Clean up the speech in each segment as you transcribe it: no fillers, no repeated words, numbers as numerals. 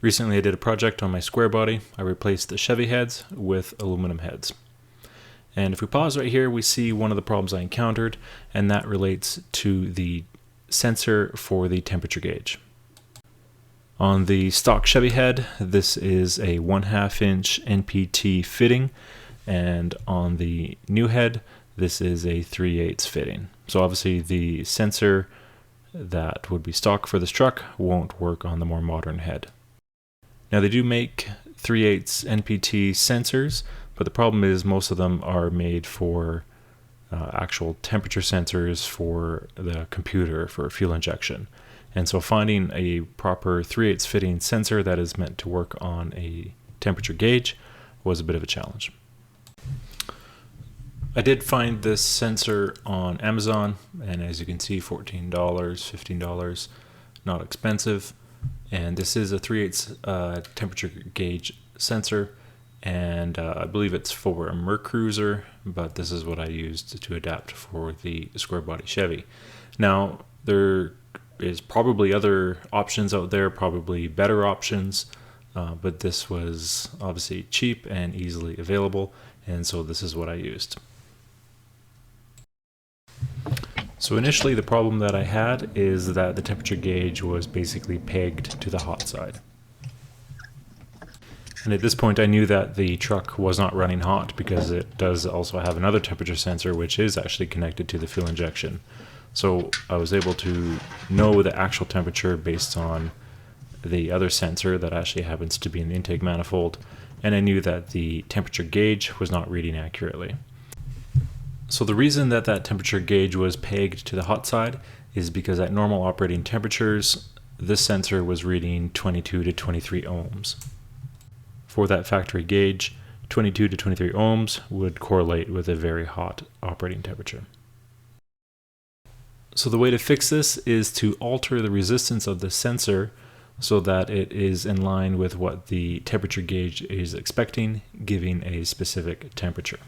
Recently I did a project on my Squarebody. I replaced the Chevy heads with aluminum heads. And if we pause right here, we see one of the problems I encountered, and that relates to the sensor for the temperature gauge. On the stock Chevy head, this is a 1/2 inch NPT fitting, and on the new head, this is a 3/8 fitting. So obviously the sensor that would be stock for this truck won't work on the more modern head. Now they do make 3/8 NPT sensors, but the problem is most of them are made for actual temperature sensors for the computer for fuel injection. And so finding a proper 3/8 fitting sensor that is meant to work on a temperature gauge was a bit of a challenge. I did find this sensor on Amazon, and as you can see, $14, $15, not expensive. And this is a 3/8 temperature gauge sensor, and I believe it's for a Mercruiser, but this is what I used to adapt for the Squarebody Chevy. Now, there is probably other options out there, probably better options, but this was obviously cheap and easily available, and so this is what I used. So initially the problem that I had is that the temperature gauge was basically pegged to the hot side. And at this point I knew that the truck was not running hot because it does also have another temperature sensor which is actually connected to the fuel injection. So I was able to know the actual temperature based on the other sensor that actually happens to be an intake manifold, and I knew that the temperature gauge was not reading accurately. So the reason that that temperature gauge was pegged to the hot side is because at normal operating temperatures, this sensor was reading 22 to 23 ohms. For that factory gauge, 22 to 23 ohms would correlate with a very hot operating temperature. So the way to fix this is to alter the resistance of the sensor so that it is in line with what the temperature gauge is expecting, giving a specific temperature.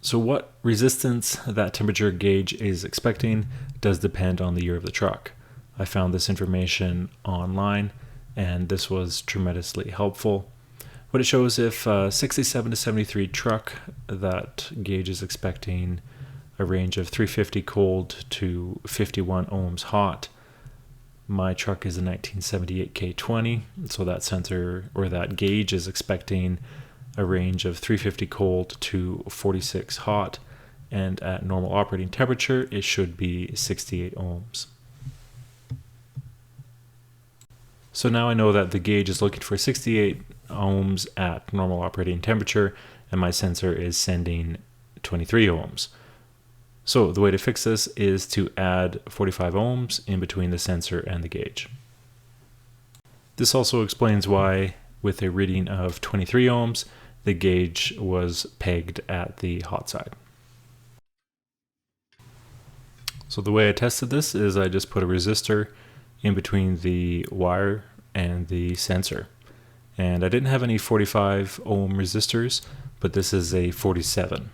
So what resistance that temperature gauge is expecting does depend on the year of the truck. I found this information online, and this was tremendously helpful. What it shows, if 67 to 73 truck, that gauge is expecting a range of 350 cold to 51 ohms hot. My truck is a 1978 K20, so that sensor or that gauge is expecting a range of 350 cold to 46 hot, and at normal operating temperature it should be 68 ohms. So now I know that the gauge is looking for 68 ohms at normal operating temperature, and my sensor is sending 23 ohms. So the way to fix this is to add 45 ohms in between the sensor and the gauge. This also explains why, with a reading of 23 ohms, the gauge was pegged at the hot side. So the way I tested this is I just put a resistor in between the wire and the sensor. And I didn't have any 45 ohm resistors, but this is a 47.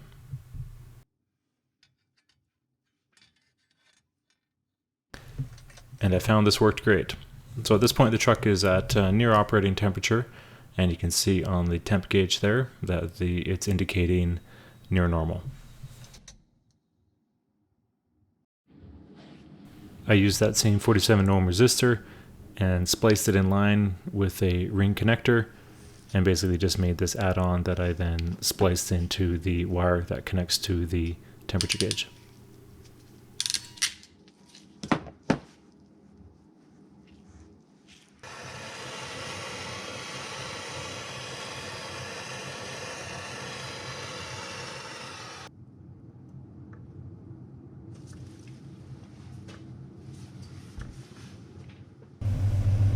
And I found this worked great. So at this point the truck is at near operating temperature, and you can see on the temp gauge there that it's indicating near normal. I used that same 47 ohm resistor and spliced it in line with a ring connector, and basically just made this add-on that I then spliced into the wire that connects to the temperature gauge.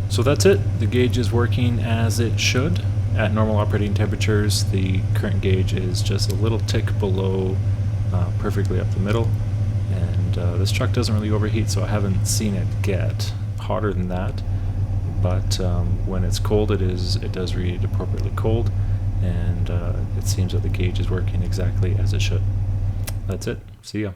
So that's it. The gauge is working as it should. At normal operating temperatures, the current gauge is just a little tick below perfectly up the middle. And this truck doesn't really overheat, so I haven't seen it get hotter than that. But when it's cold, it does read appropriately cold, and it seems that the gauge is working exactly as it should. That's it. See ya.